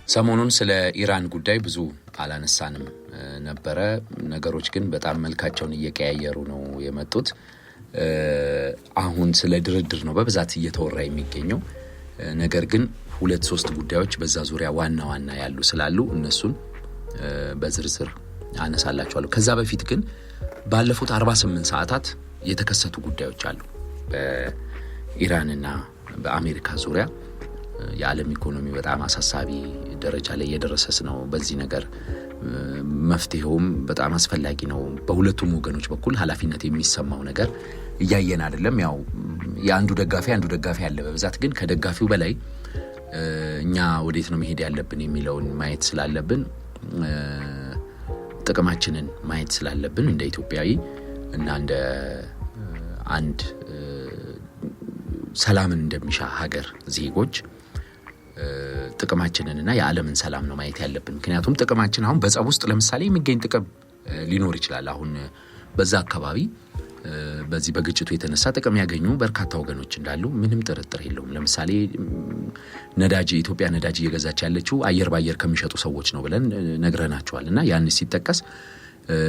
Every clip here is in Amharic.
ሰሞኑን ስለ ኢራን ጉዳይ ብዙ አላነሳንም ነበረ። ነገሮች ግን በጣም መልካቸውን እየቀያየሩ ነው የመጡት። አሁን ስለ ድርድር ነው በብዛት እየተወራ የሚገኘው። ነገር ግን 2-3 ጉዳዮች በዛ ዙሪያ ዋና ዋና ያሉ ስላሉ እነሱን በዝርዝር አነሳላችኋለሁ። ከዛ በፊት ግን ባለፉት 48 ሰዓታት የተከሰቱ ጉዳዮች አሉ በኢራንና በአሜሪካ ዙሪያ። የዓለም ኢኮኖሚ በጣም አሳሳቢ ደረጃ ላይ እየደረሰ ነው። በዚህ ነገር መፍትሄውም በጣም አስፈላጊ ነው። በሁለቱም ወገኖች በኩል ኃላፊነት የሚሰማው ነገር እያየን አይደለም። ያው የአንዱ ደጋፊ ያለ በብዛት ግን ከደጋፊው በላይ እኛ ወዴት ነው መሄድ ያለብን የሚለውን ማየት ስላለብን ጥቅማችንን ማየት ስላለብን እንደ ኢትዮጵያዊ እና እንደ አንድ ሰላምን እንደሚሻ ሀገር ዜጎች ጥቅማችንንና የዓለምን ሰላም ነው ማየት ያለብን። ምክንያቱም ጥቅማችን አሁን በጸብ ውስጥ ለምሳሌ የሚገኝ ጥቅም ሊኖር ይችላል። አሁን በዛ አካባቢ በዚህ በግጭቱ የተነሳ ጥቅም ያገኙ በርካታ ወገኖች እንዳሉ ምንም ጥርጥር የለውም። ለምሳሌ ኢትዮጵያ ነዳጅ እየገዛች ያለችው አየር ባየር ከሚሸጡ ሰዎች ነው ብለን ነግረናቸዋልና ያን ሲጠቀስ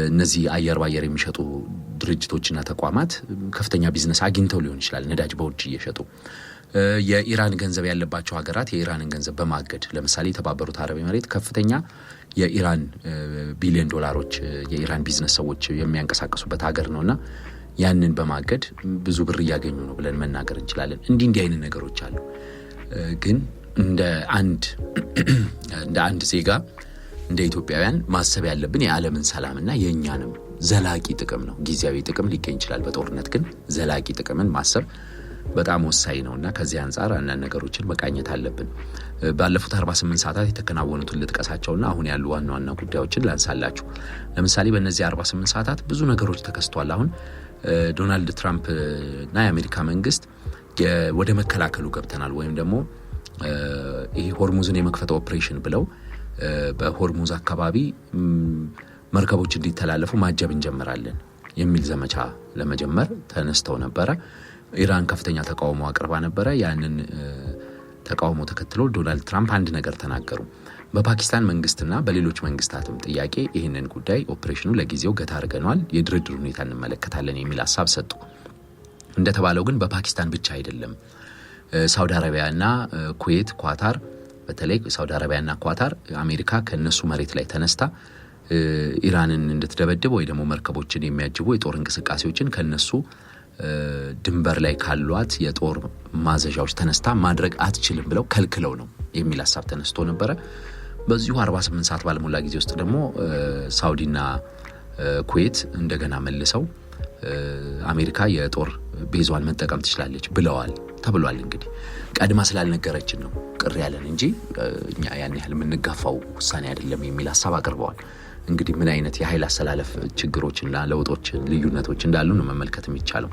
እነዚህ አየር ባየር የሚሸጡ ድርጅቶችና ተቋማት ከፍተኛ ቢዝነስ አግኝተው ሊሆን ይችላል ነዳጅ በውጭ እየሸጡ። የኢራን ገንዘብ ያለባቸው ሀገራት የኢራንን ገንዘብ በማገድ ለምሳሌ የተባበሩት አረብ ኤሚሬት ከፍተኛ የኢራን ቢሊዮን ዶላሮች የኢራን ቢዝነስ ሰዎች የሚያንቀሳቀሱበት ሀገር ነውና ያንን በማገድ ብዙ ብር እያገኙ ነው ብለን መናገር እንችላለን። እንዲህ አይነት ነገሮች አሉ። ግን እንደ አንድ ዜጋ እንደ ኢትዮጵያውያን ማሰብ ያለብን የዓለምን ሰላምና የኛንም ዘላቂ ጥቅም ነው። ጊዜያዊ ጥቅም ሊገኝ ይችላል በጦርነት፣ ግን ዘላቂ ጥቅምን ማሰብ በጣም ወሳኝ ነውና ከዚህ አንፃር አንዳንድ ነገሮችን መቃኘት አለብን። ባለፉት 48 ሰዓታት የተከናወኑትን ልጥቀሳቸውና አሁን ያሉ ዋና ዋና ጉዳዮችን ላንሳላችሁ። ለምሳሌ በእነዚህ 48 ሰዓታት ብዙ ነገሮች ተከስተዋል። አሁን ዶናልድ ትራምፕ እና የአሜሪካ መንግስት ወደ መከላከሉ ገብተናል ወይም ደግሞ ይሄ ሆርሙዝን የመክፈት ኦፕሬሽን ብለው በሆርሙዝ አካባቢ መርከቦች እንዲተላለፉ ማጀብ እንጀምራለን የሚል ዘመቻ ለመጀመር ተነስተው ነበረ። ኢራን ከፍተኛ ተቃውሞ አቅርባ ነበረ። ያንን ተቃውሞ ተከትሎ ዶናልድ ትራምፕ አንድ ነገር ተናገሩ። በፓኪስታን መንግስትና በሌሎች መንግስታትም ጥያቄ ይህንን ጉዳይ ኦፕሬሽኑ ለጊዜው ገታ አድርገናል፣ የድርድር ሁኔታ እንመለከታለን የሚል ሀሳብ ሰጡ። እንደተባለው ግን በፓኪስታን ብቻ አይደለም። ሳውዲ አረቢያና ኩዌት፣ ኳታር፣ በተለይ ሳውዲ አረቢያና ኳታር አሜሪካ ከነሱ መሬት ላይ ተነስታ ኢራንን እንድትደበድብ ወይ ደግሞ መርከቦችን የሚያጅቡ የጦር እንቅስቃሴዎችን ከነሱ ድንበር ላይ ካሏት የጦር ማዘዣዎች ተነስታ ማድረግ አትችልም ብለው ከልክለው ነው የሚል ሀሳብ ተነስቶ ነበረ። በዚሁ 48 ሰዓት ባልሞላ ጊዜ ውስጥ ደግሞ ሳውዲና ኩዌት እንደገና መልሰው አሜሪካ የጦር ቤዟን መጠቀም ትችላለች ብለዋል ተብሏል። እንግዲህ ቀድማ ስላልነገረችን ነው ቅር ያለን እንጂ እኛ ያን ያህል የምንጋፋው ውሳኔ አይደለም የሚል ሀሳብ አቅርበዋል። እንግዲህ ምን አይነት የኃይል አሰላለፍ ችግሮችና ለውጦች ልዩነቶች እንዳሉ ነው መመልከት የሚቻለው።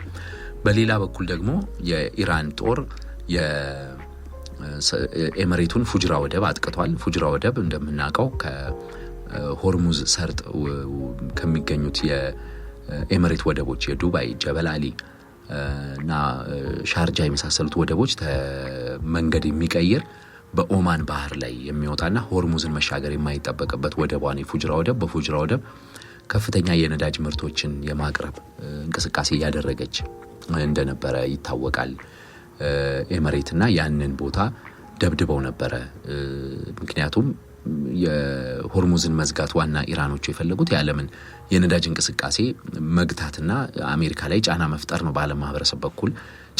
በሌላ በኩል ደግሞ የኢራን ጦር የኤሚሬቱን ፉጅራ ወደብ አጥቅቷል። ፉጅራ ወደብ እንደምናውቀው ከሆርሙዝ ሰርጥ ከሚገኙት የኤሚሬት ወደቦች የዱባይ፣ ጀበል አሊ እና ሻርጃ የመሳሰሉት ወደቦች መንገድ የሚቀይር በኦማን ባህር ላይ የሚወጣና ሆርሙዝን መሻገር የማይጠበቅበት ወደቧን የፉጅራ ወደብ በፉጅራ ወደብ ከፍተኛ የነዳጅ ምርቶችን የማቅረብ እንቅስቃሴ ያደረገች እንደነበረ ይታወቃል። ኤሚሬትና ያንን ቦታ ደብድበው ነበረ። ምክንያቱም የሆርሙዝን መዝጋት ዋና ኢራኖቹ የፈለጉት የዓለምን የነዳጅ እንቅስቃሴ መግታትና አሜሪካ ላይ ጫና መፍጠር ነው። በዓለም ማህበረሰብ በኩል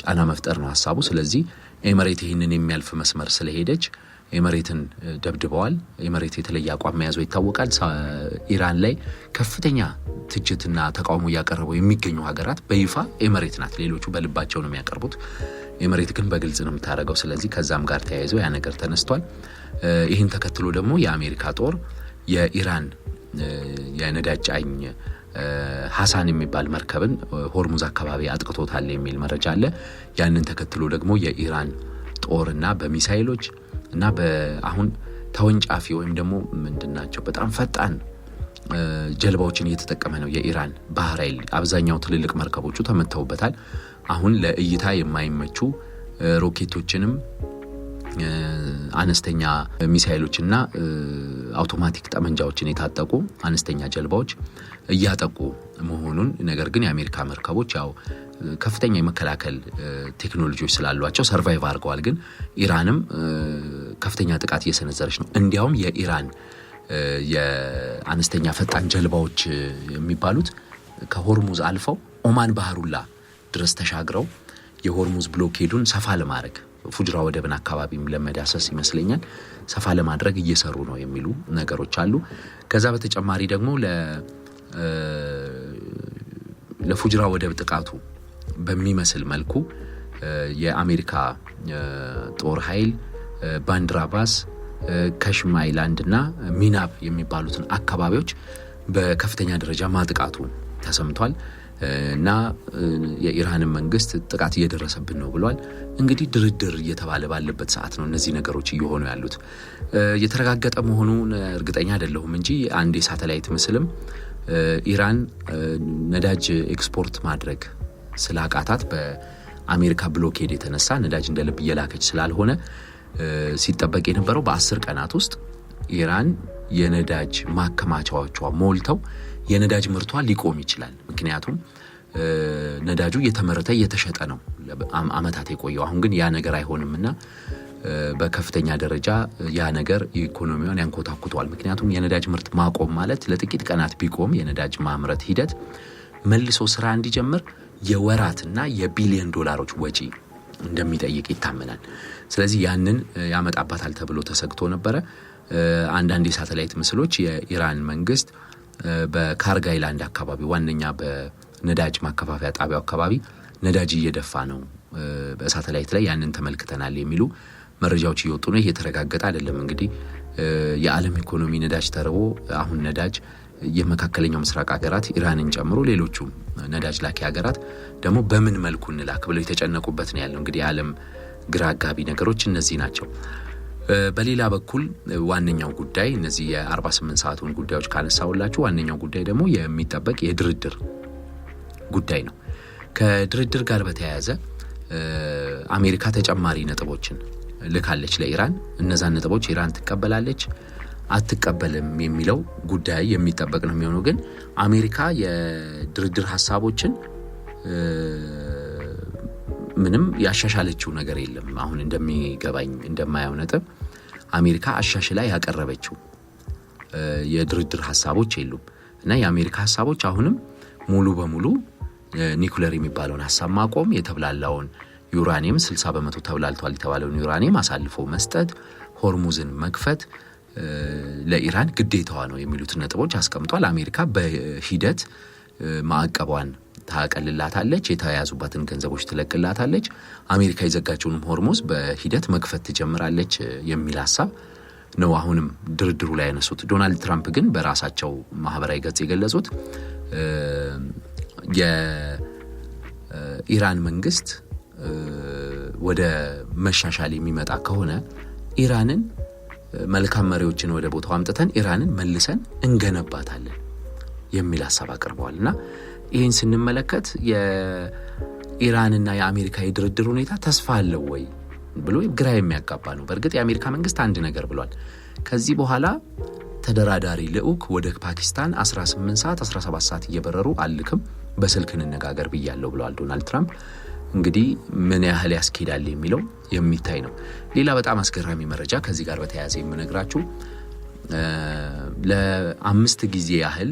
ጫና መፍጠር ነው ሀሳቡ። ስለዚህ ኤሚሬት ይህንን የሚያልፍ መስመር ስለሄደች ኤሚሬትን ደብድበዋል። ኤሚሬት የተለየ አቋም መያዙ ይታወቃል። ኢራን ላይ ከፍተኛ ትችትና ተቃውሞ እያቀረቡ የሚገኙ ሀገራት በይፋ ኤሚሬት ናት። ሌሎቹ በልባቸው ነው የሚያቀርቡት። ኤሚሬት ግን በግልጽ ነው የምታደርገው። ስለዚህ ከዛም ጋር ተያይዘው ያ ነገር ተነስቷል። ይህን ተከትሎ ደግሞ የአሜሪካ ጦር የኢራን የነዳጅ ጫኝ ሐሳን የሚባል መርከብን ሆርሙዝ አካባቢ አጥቅቶታል የሚል መረጃ አለ። ያንን ተከትሎ ደግሞ የኢራን ጦርና በሚሳይሎች እና አሁን ተወንጫፊ ወይም ደግሞ ምንድናቸው በጣም ፈጣን ጀልባዎችን እየተጠቀመ ነው የኢራን ባህር ኃይል። አብዛኛው ትልልቅ መርከቦቹ ተመተውበታል። አሁን ለእይታ የማይመቹ ሮኬቶችንም አነስተኛ ሚሳኤሎችና አውቶማቲክ ጠመንጃዎችን የታጠቁ አነስተኛ ጀልባዎች እያጠቁ መሆኑን ነገር ግን የአሜሪካ መርከቦች ያው ከፍተኛ የመከላከል ቴክኖሎጂዎች ስላሏቸው ሰርቫይቭ አድርገዋል። ግን ኢራንም ከፍተኛ ጥቃት እየሰነዘረች ነው። እንዲያውም የኢራን የአነስተኛ ፈጣን ጀልባዎች የሚባሉት ከሆርሙዝ አልፈው ኦማን ባህሩላ ድረስ ተሻግረው የሆርሙዝ ብሎኬዱን ሰፋ ለማድረግ ፉጅራ ወደብን አካባቢም ለመዳሰስ ይመስለኛል ሰፋ ለማድረግ እየሰሩ ነው የሚሉ ነገሮች አሉ። ከዛ በተጨማሪ ደግሞ ለፉጅራ ወደብ ጥቃቱ በሚመስል መልኩ የአሜሪካ ጦር ኃይል ባንድራባስ ከሽም አይላንድ እና ሚናብ የሚባሉትን አካባቢዎች በከፍተኛ ደረጃ ማጥቃቱ ተሰምቷል። እና የኢራን መንግስት ጥቃት እየደረሰብን ነው ብሏል። እንግዲህ ድርድር እየተባለ ባለበት ሰዓት ነው እነዚህ ነገሮች እየሆኑ ያሉት። የተረጋገጠ መሆኑን እርግጠኛ አይደለሁም እንጂ አንድ የሳተላይት ምስልም ኢራን ነዳጅ ኤክስፖርት ማድረግ ስላቃታት በአሜሪካ ብሎኬድ የተነሳ ነዳጅ እንደልብ እየላከች ስላልሆነ ሲጠበቅ የነበረው በ10 ቀናት ውስጥ ኢራን የነዳጅ ማከማቻዎቿ ሞልተው የነዳጅ ምርቷ ሊቆም ይችላል። ምክንያቱም ነዳጁ እየተመረተ እየተሸጠ ነው አመታት የቆየው። አሁን ግን ያ ነገር አይሆንምና በከፍተኛ ደረጃ ያ ነገር ኢኮኖሚውን ያንኮታኩቷል። ምክንያቱም የነዳጅ ምርት ማቆም ማለት ለጥቂት ቀናት ቢቆም የነዳጅ ማምረት ሂደት መልሶ ስራ እንዲጀምር የወራትና የቢሊዮን ዶላሮች ወጪ እንደሚጠይቅ ይታመናል። ስለዚህ ያንን ያመጣባታል ተብሎ ተሰግቶ ነበረ። አንዳንድ የሳተላይት ምስሎች የኢራን መንግስት በካርጋይላንድ አካባቢ ዋነኛ በነዳጅ ማከፋፈያ ጣቢያው አካባቢ ነዳጅ እየደፋ ነው በሳተላይት ላይ ያንን ተመልክተናል የሚሉ መረጃዎች እየወጡ ነው። ይሄ የተረጋገጠ አይደለም። እንግዲህ የዓለም ኢኮኖሚ ነዳጅ ተርቦ አሁን ነዳጅ የመካከለኛው ምስራቅ ሀገራት ኢራንን ጨምሮ ሌሎቹ ነዳጅ ላኪ ሀገራት ደግሞ በምን መልኩ እንላክ ብለው የተጨነቁበት ነው ያለው። እንግዲህ የዓለም ግራ አጋቢ ነገሮች እነዚህ ናቸው። በሌላ በኩል ዋነኛው ጉዳይ እነዚህ የ48 ሰዓቱን ጉዳዮች ካነሳውላችሁ ዋነኛው ጉዳይ ደግሞ የሚጠበቅ የድርድር ጉዳይ ነው። ከድርድር ጋር በተያያዘ አሜሪካ ተጨማሪ ነጥቦችን ልካለች ለኢራን። እነዛን ነጥቦች ኢራን ትቀበላለች አትቀበልም የሚለው ጉዳይ የሚጠበቅ ነው የሚሆነው። ግን አሜሪካ የድርድር ሐሳቦችን ምንም ያሻሻለችው ነገር የለም። አሁን እንደሚገባኝ እንደማያው ነጥብ አሜሪካ አሻሽላ ያቀረበችው የድርድር ሐሳቦች የሉም እና የአሜሪካ ሐሳቦች አሁንም ሙሉ በሙሉ ኒኩሌር የሚባለውን ሐሳብ ማቆም፣ የተብላላውን ዩራኒየም 60% ተብላልቷል የተባለውን ዩራኒየም አሳልፎ መስጠት፣ ሆርሙዝን መክፈት ለኢራን ግዴታዋ ነው የሚሉት ነጥቦች አስቀምጧል። አሜሪካ በሂደት ማዕቀቧን ታቀልላታለች፣ የተያዙባትን ገንዘቦች ትለቅላታለች፣ አሜሪካ የዘጋችውን ሆርሙዝ በሂደት መክፈት ትጀምራለች የሚል ሐሳብ ነው አሁንም ድርድሩ ላይ ያነሱት። ዶናልድ ትራምፕ ግን በራሳቸው ማህበራዊ ገጽ የገለጹት የኢራን መንግስት ወደ መሻሻል የሚመጣ ከሆነ ኢራንን መልካም መሪዎችን ወደ ቦታው አምጥተን ኢራንን መልሰን እንገነባታለን የሚል ሐሳብ አቅርበዋልና ይህን ስንመለከት የኢራንና የአሜሪካ የድርድር ሁኔታ ተስፋ አለው ወይ ብሎ ግራ የሚያጋባ ነው። በእርግጥ የአሜሪካ መንግስት አንድ ነገር ብሏል። ከዚህ በኋላ ተደራዳሪ ልዑክ ወደ ፓኪስታን 18 ሰዓት 17 ሰዓት እየበረሩ አልክም፣ በስልክ እንነጋገር ብያለሁ ብለዋል ዶናልድ ትራምፕ። እንግዲህ ምን ያህል ያስኬዳል የሚለው የሚታይ ነው። ሌላ በጣም አስገራሚ መረጃ ከዚህ ጋር በተያያዘ የምነግራችሁ ለ5 ጊዜ ያህል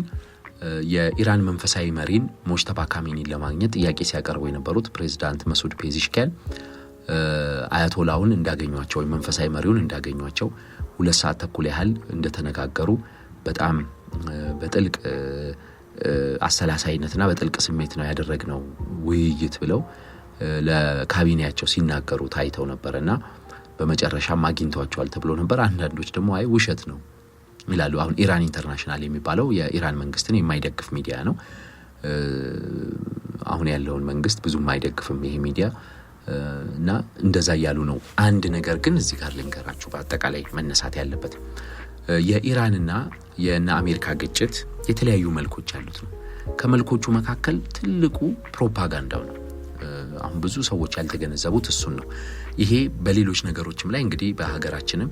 የኢራን መንፈሳዊ መሪን ሞጅተባ ካሚኒን ለማግኘት ጥያቄ ሲያቀርቡ የነበሩት ፕሬዝዳንት መሱድ ፔዚሽኪያን አያቶላውን እንዳገኟቸው ወይ መንፈሳዊ መሪውን እንዳገኟቸው 2 ሰዓት ተኩል ያህል እንደተነጋገሩ በጣም በጥልቅ አሰላሳይነትና በጥልቅ ስሜት ነው ያደረግነው ውይይት ብለው ለካቢኔያቸው ሲናገሩ ታይተው ነበርና በመጨረሻም አግኝቷቸዋል ተብሎ ነበር። አንዳንዶች ደግሞ አይ ውሸት ነው ይላሉ። አሁን ኢራን ኢንተርናሽናል የሚባለው የኢራን መንግስትን የማይደግፍ ሚዲያ ነው። አሁን ያለውን መንግስት ብዙም አይደግፍም ይሄ ሚዲያ እና እንደዛ ያሉ ነው። አንድ ነገር ግን እዚህ ጋር ልንገራችሁ በአጠቃላይ መነሳት ያለበት የኢራንና የአሜሪካ ግጭት የተለያዩ መልኮች ያሉት ነው። ከመልኮቹ መካከል ትልቁ ፕሮፓጋንዳው ነው። አሁን ብዙ ሰዎች ያልተገነዘቡት እሱን ነው። ይሄ በሌሎች ነገሮችም ላይ እንግዲህ በሀገራችንም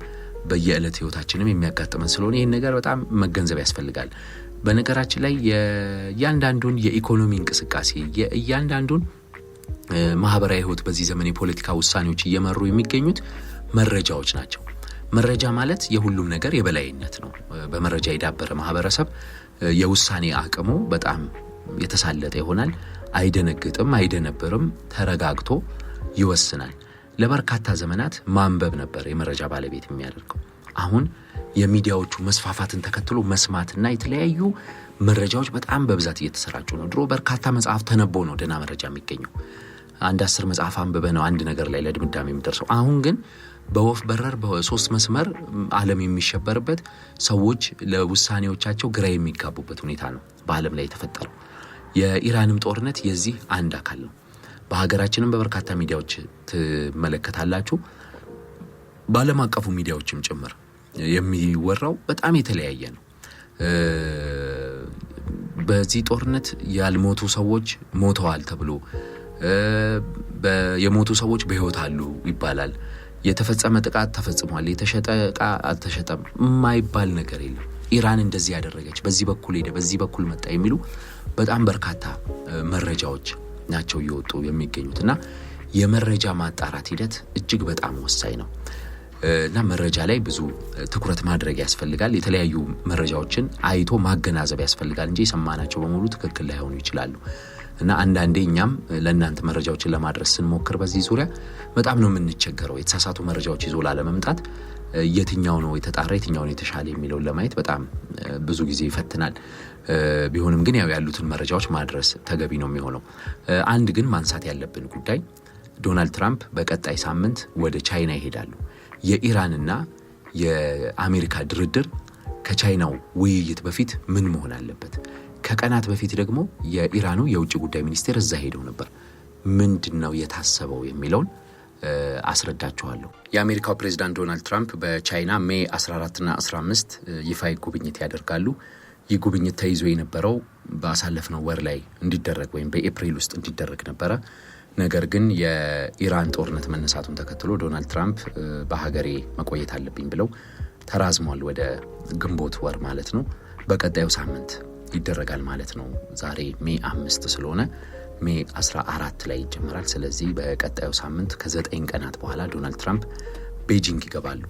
በየዕለት ህይወታችንም የሚያጋጥመን ስለሆነ ይሄን ነገር በጣም መገንዘብ ያስፈልጋል። በነገራችን ላይ የእያንዳንዱን የኢኮኖሚ እንቅስቃሴ የእያንዳንዱን ማህበራዊ ህይወት በዚህ ዘመን የፖለቲካ ውሳኔዎች እየመሩ የሚገኙት መረጃዎች ናቸው። መረጃ ማለት የሁሉም ነገር የበላይነት ነው። በመረጃ የዳበረ ማህበረሰብ የውሳኔ አቅሙ በጣም የተሳለጠ ይሆናል። አይደነግጥም፣ አይደነብርም፣ ተረጋግቶ ይወስናል። ለበርካታ ዘመናት ማንበብ ነበር የመረጃ ባለቤት የሚያደርገው። አሁን የሚዲያዎቹ መስፋፋትን ተከትሎ መስማትና የተለያዩ መረጃዎች በጣም በብዛት እየተሰራጩ ነው። ድሮ በርካታ መጽሐፍ ተነቦ ነው ደህና መረጃ የሚገኘው። 10 መጽሐፍ አንብበ ነው አንድ ነገር ላይ ለድምዳሜ የሚደርሰው። አሁን ግን በወፍ በረር በ3 መስመር ዓለም የሚሸበርበት ሰዎች ለውሳኔዎቻቸው ግራ የሚጋቡበት ሁኔታ ነው በዓለም ላይ የተፈጠረው። የኢራንም ጦርነት የዚህ አንድ አካል ነው። በሀገራችንም በበርካታ ሚዲያዎች ትመለከታላችሁ፣ በዓለም አቀፉ ሚዲያዎችም ጭምር የሚወራው በጣም የተለያየ ነው። በዚህ ጦርነት ያልሞቱ ሰዎች ሞተዋል ተብሎ የሞቱ ሰዎች በህይወት አሉ ይባላል። የተፈጸመ ጥቃት ተፈጽሟል፣ የተሸጠ ዕቃ አልተሸጠም የማይባል ነገር የለም። ኢራን እንደዚህ ያደረገች፣ በዚህ በኩል ሄደ፣ በዚህ በኩል መጣ የሚሉ በጣም በርካታ መረጃዎች ናቸው እየወጡ የሚገኙትና የመረጃ ማጣራት ሂደት እጅግ በጣም ወሳኝ ነው እና መረጃ ላይ ብዙ ትኩረት ማድረግ ያስፈልጋል። የተለያዩ መረጃዎችን አይቶ ማገናዘብ ያስፈልጋል እንጂ የሰማናቸው በሙሉ ትክክል ላይሆኑ ይችላሉ እና አንዳንዴ እኛም ለእናንተ መረጃዎችን ለማድረስ ስንሞክር በዚህ ዙሪያ በጣም ነው የምንቸገረው። የተሳሳቱ መረጃዎች ይዞ ላለመምጣት የትኛው ነው የተጣራ የትኛው ነው የተሻለ የሚለውን ለማየት በጣም ብዙ ጊዜ ይፈትናል። ቢሆንም ግን ያሉትን መረጃዎች ማድረስ ተገቢ ነው የሚሆነው። አንድ ግን ማንሳት ያለብን ጉዳይ ዶናልድ ትራምፕ በቀጣይ ሳምንት ወደ ቻይና ይሄዳሉ። የኢራንና የአሜሪካ ድርድር ከቻይናው ውይይት በፊት ምን መሆን አለበት? ከቀናት በፊት ደግሞ የኢራኑ የውጭ ጉዳይ ሚኒስቴር እዛ ሄደው ነበር። ምንድነው የታሰበው የሚለውን አስረዳችኋለሁ። የአሜሪካው ፕሬዝዳንት ዶናልድ ትራምፕ በቻይና ሜይ 14 እና 15 ይፋዊ ጉብኝት ያደርጋሉ። ይህ ጉብኝት ተይዞ የነበረው ባሳለፍነው ወር ላይ እንዲደረግ ወይም በኤፕሪል ውስጥ እንዲደረግ ነበረ። ነገር ግን የኢራን ጦርነት መነሳቱን ተከትሎ ዶናልድ ትራምፕ በሀገሬ መቆየት አለብኝ ብለው ተራዝሟል። ወደ ግንቦት ወር ማለት ነው። በቀጣዩ ሳምንት ይደረጋል ማለት ነው። ዛሬ ሜይ 5 ስለሆነ ሜይ 14 ላይ ይጀምራል። ስለዚህ በቀጣዩ ሳምንት ከ9 ቀናት በኋላ ዶናልድ ትራምፕ ቤጂንግ ይገባሉ።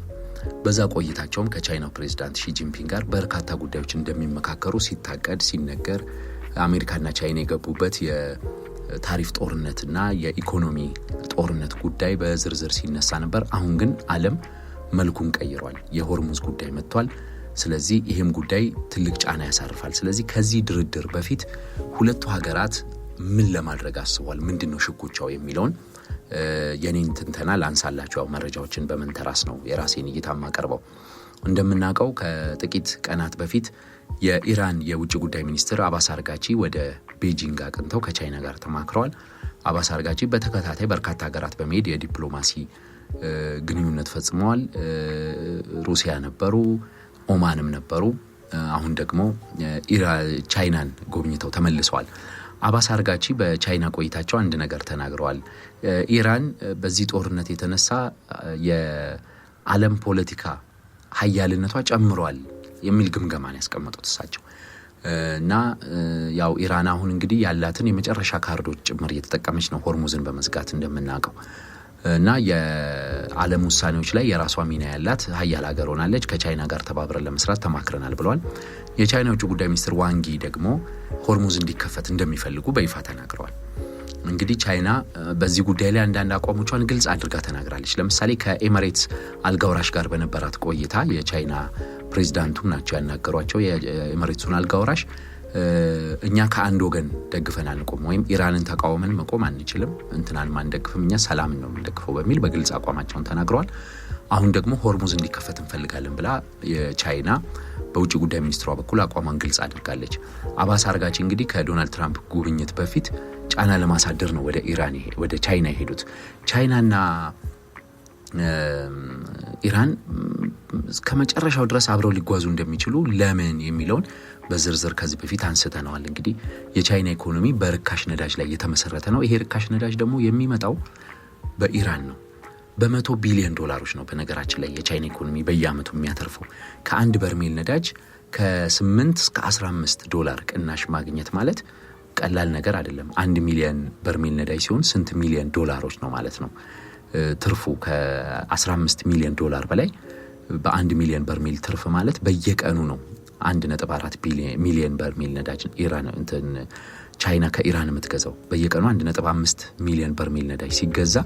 በዛ ቆይታቸውም ከቻይናው ፕሬዝዳንት ሺ ጂንፒንግ ጋር በርካታ ጉዳዮች እንደሚመካከሩ ሲታቀድ ሲነገር፣ አሜሪካና ቻይና የገቡበት የታሪፍ ጦርነትና የኢኮኖሚ ጦርነት ጉዳይ በዝርዝር ሲነሳ ነበር። አሁን ግን ዓለም መልኩን ቀይሯል። የሆርሙዝ ጉዳይ መጥቷል። ስለዚህ ይህም ጉዳይ ትልቅ ጫና ያሳርፋል። ስለዚህ ከዚህ ድርድር በፊት ሁለቱ ሀገራት ምን ለማድረግ አስቧል፣ ምንድነው ሽኩቻው የሚለውን የኔን ትንተና ላንሳላችሁ። መረጃዎችን በመንተራስ ነው የራሴን እይታ ማቀርበው። እንደምናውቀው ከጥቂት ቀናት በፊት የኢራን የውጭ ጉዳይ ሚኒስትር አባስ አርጋቺ ወደ ቤጂንግ አቅንተው ከቻይና ጋር ተማክረዋል። አባስ አርጋቺ በተከታታይ በርካታ ሀገራት በመሄድ የዲፕሎማሲ ግንኙነት ፈጽመዋል። ሩሲያ ነበሩ፣ ኦማንም ነበሩ። አሁን ደግሞ ቻይናን ጎብኝተው ተመልሰዋል። አባስ አርጋቺ በቻይና ቆይታቸው አንድ ነገር ተናግረዋል። ኢራን በዚህ ጦርነት የተነሳ የዓለም ፖለቲካ ሀያልነቷ ጨምሯል የሚል ግምገማን ያስቀመጡት እሳቸው እና ያው ኢራን አሁን እንግዲህ ያላትን የመጨረሻ ካርዶች ጭምር እየተጠቀመች ነው፣ ሆርሙዝን በመዝጋት እንደምናውቀው እና የዓለም ውሳኔዎች ላይ የራሷ ሚና ያላት ሀያል ሀገር ሆናለች። ከቻይና ጋር ተባብረን ለመስራት ተማክረናል ብለዋል። የቻይና ውጭ ጉዳይ ሚኒስትር ዋንጊ ደግሞ ሆርሙዝ እንዲከፈት እንደሚፈልጉ በይፋ ተናግረዋል። እንግዲህ ቻይና በዚህ ጉዳይ ላይ አንዳንድ አቋሞቿን ግልጽ አድርጋ ተናግራለች። ለምሳሌ ከኤሚሬትስ አልጋውራሽ ጋር በነበራት ቆይታ የቻይና ፕሬዝዳንቱም ናቸው ያናገሯቸው። የኤሚሬትሱን አልጋውራሽ እኛ ከአንድ ወገን ደግፈን አንቆም ወይም ኢራንን ተቃውመን መቆም አንችልም፣ እንትናን ማንደግፍም፣ እኛ ሰላምን ነው የምንደግፈው በሚል በግልጽ አቋማቸውን ተናግረዋል። አሁን ደግሞ ሆርሙዝ እንዲከፈት እንፈልጋለን ብላ የቻይና በውጭ ጉዳይ ሚኒስትሯ በኩል አቋሟን ግልጽ አድርጋለች። አባስ አርጋቺ እንግዲህ ከዶናልድ ትራምፕ ጉብኝት በፊት ጫና ለማሳደር ነው ወደ ቻይና የሄዱት። ቻይናና ኢራን ከመጨረሻው ድረስ አብረው ሊጓዙ እንደሚችሉ ለምን የሚለውን በዝርዝር ከዚህ በፊት አንስተናል። እንግዲህ የቻይና ኢኮኖሚ በርካሽ ነዳጅ ላይ የተመሰረተ ነው። ይሄ ርካሽ ነዳጅ ደግሞ የሚመጣው በኢራን ነው። በ100 ቢሊዮን ዶላሮች ነው በነገራችን ላይ የቻይና ኢኮኖሚ በየአመቱ የሚያተርፈው። ከአንድ በርሜል ነዳጅ ከ8 እስከ 15 ዶላር ቅናሽ ማግኘት ማለት ቀላል ነገር አይደለም። 1 ሚሊዮን በርሜል ነዳጅ ሲሆን ስንት ሚሊዮን ዶላሮች ነው ማለት ነው። ትርፉ ከ15 ሚሊዮን ዶላር በላይ በ1 ሚሊዮን በርሜል ትርፍ ማለት በየቀኑ ነው 1.4 ሚሊዮን በርሜል ነዳጅ ቻይና ከኢራን የምትገዛው። በየቀኑ 1.5 ሚሊዮን በርሜል ነዳጅ ሲገዛ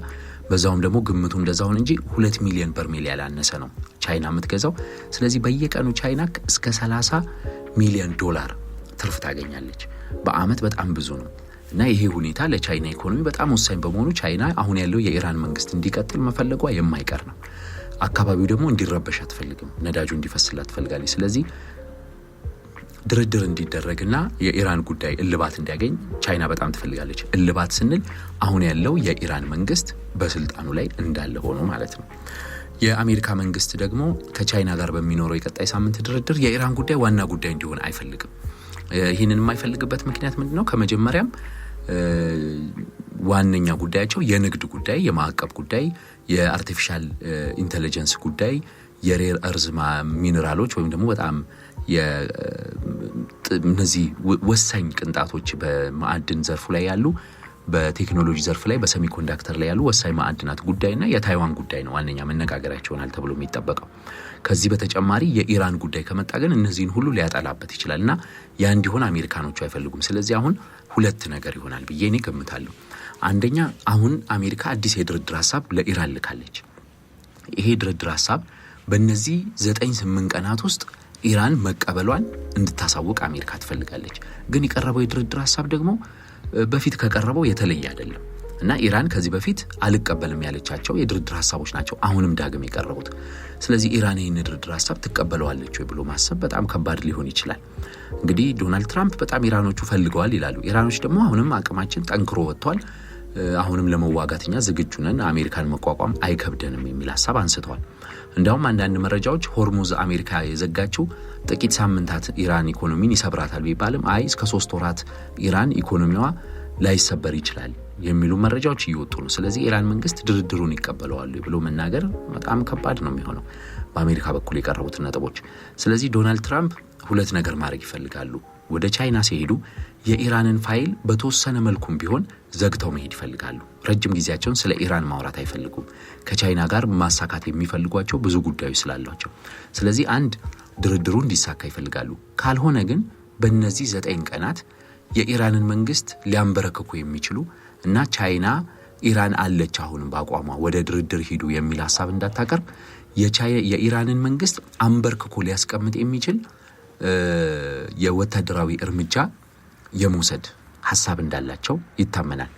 በዛውም ደግሞ ግምቱ እንደዛውን እንጂ 2 ሚሊዮን በርሜል ያላነሰ ነው ቻይና የምትገዛው። ስለዚህ በየቀኑ ቻይና እስከ 30 ሚሊዮን ዶላር ትርፍ ታገኛለች በአመት። በጣም ብዙ ነው እና ይሄ ሁኔታ ለቻይና ኢኮኖሚ በጣም ወሳኝ በመሆኑ ቻይና አሁን ያለው የኢራን መንግስት እንዲቀጥል መፈለጓ የማይቀር ነው። አካባቢው ደግሞ እንዲረበሽ አትፈልግም፣ ነዳጁ እንዲፈስላት ትፈልጋለች። ስለዚህ ድርድር እንዲደረግና የኢራን ጉዳይ እልባት እንዲያገኝ ቻይና በጣም ትፈልጋለች። እልባት ስንል አሁን ያለው የኢራን መንግስት በስልጣኑ ላይ እንዳለ ሆኖ ማለት ነው። የአሜሪካ መንግስት ደግሞ ከቻይና ጋር በሚኖረው የቀጣይ ሳምንት ድርድር የኢራን ጉዳይ ዋና ጉዳይ እንዲሆን አይፈልግም። ይህንን የማይፈልግበት ምክንያት ምንድነው? ከመጀመሪያም ዋነኛ ጉዳያቸው የንግድ ጉዳይ፣ የማዕቀብ ጉዳይ፣ የአርቲፊሻል ኢንተለጀንስ ጉዳይ፣ የሬር እርዝ ሚነራሎች ወይም ደግሞ በጣም እነዚህ ወሳኝ ቅንጣቶች በማዕድን ዘርፉ ላይ ያሉ፣ በቴክኖሎጂ ዘርፍ ላይ በሴሚኮንዳክተር ላይ ያሉ ወሳኝ ማዕድናት ጉዳይና የታይዋን ጉዳይ ነው ዋነኛ መነጋገሪያቸው ይሆናል ተብሎ የሚጠበቀው። ከዚህ በተጨማሪ የኢራን ጉዳይ ከመጣ ግን እነዚህን ሁሉ ሊያጠላበት ይችላልና ያ እንዲሆን አሜሪካኖቹ አይፈልጉም። ስለዚህ አሁን ሁለት ነገር ይሆናል ብዬ እኔ ገምታለሁ። አንደኛ አሁን አሜሪካ አዲስ የድርድር ሀሳብ ለኢራን ልካለች። ይሄ ድርድር ሀሳብ በእነዚህ 9-8 ቀናት ውስጥ ኢራን መቀበሏን እንድታሳውቅ አሜሪካ ትፈልጋለች። ግን የቀረበው የድርድር ሀሳብ ደግሞ በፊት ከቀረበው የተለየ አይደለም እና ኢራን ከዚህ በፊት አልቀበልም ያለቻቸው የድርድር ሀሳቦች ናቸው አሁንም ዳግም የቀረቡት። ስለዚህ ኢራን ይህን የድርድር ሀሳብ ትቀበለዋለች ወይ ብሎ ማሰብ በጣም ከባድ ሊሆን ይችላል። እንግዲህ ዶናልድ ትራምፕ በጣም ኢራኖቹ ፈልገዋል ይላሉ። ኢራኖች ደግሞ አሁንም አቅማችን ጠንክሮ ወጥቷል፣ አሁንም ለመዋጋትኛ ዝግጁ ነን፣ አሜሪካን መቋቋም አይከብደንም የሚል ሀሳብ አንስተዋል። እንዳውም አንዳንድ መረጃዎች ሆርሙዝ አሜሪካ የዘጋችው ጥቂት ሳምንታት ኢራን ኢኮኖሚን ይሰብራታል ቢባልም አይ እስከ 3 ወራት ኢራን ኢኮኖሚዋ ላይሰበር ይችላል የሚሉ መረጃዎች እየወጡ ነው። ስለዚህ ኢራን መንግስት ድርድሩን ይቀበለዋል ብሎ መናገር በጣም ከባድ ነው የሚሆነው በአሜሪካ በኩል የቀረቡት ነጥቦች። ስለዚህ ዶናልድ ትራምፕ ሁለት ነገር ማድረግ ይፈልጋሉ። ወደ ቻይና ሲሄዱ የኢራንን ፋይል በተወሰነ መልኩም ቢሆን ዘግተው መሄድ ይፈልጋሉ። ረጅም ጊዜያቸውን ስለ ኢራን ማውራት አይፈልጉም። ከቻይና ጋር ማሳካት የሚፈልጓቸው ብዙ ጉዳዮች ስላሏቸው፣ ስለዚህ አንድ ድርድሩ እንዲሳካ ይፈልጋሉ። ካልሆነ ግን በእነዚህ 9 ቀናት የኢራንን መንግስት ሊያንበረክኩ የሚችሉ እና ቻይና ኢራን አለች አሁንም በአቋሟ ወደ ድርድር ሂዱ የሚል ሀሳብ እንዳታቀርብ የኢራንን መንግስት አንበርክኮ ሊያስቀምጥ የሚችል የወታደራዊ እርምጃ የመውሰድ ሀሳብ እንዳላቸው ይታመናል።